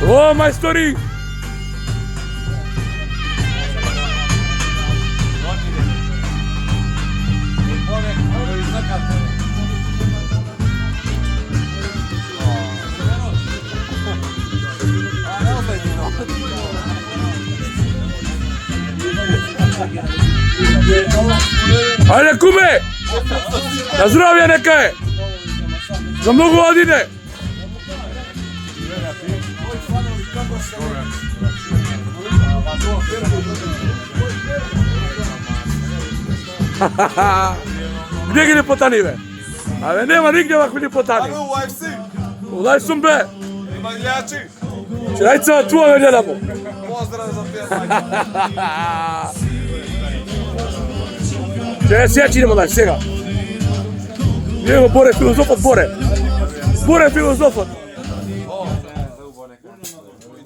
O, majstori! Ajde kume! Na zdravlje neka je! Za mnogo godine! Gdje gi ljepotani be? Ave nema nigdje ovako ljepotani. U UFC. U Lajsum be! Manjači. Čajca tvoje gledamo. Pozdrav za pjesanje. Sjeć idemo dalje, sjega. Idemo Bore filozofat, Bore. Bore filozofat.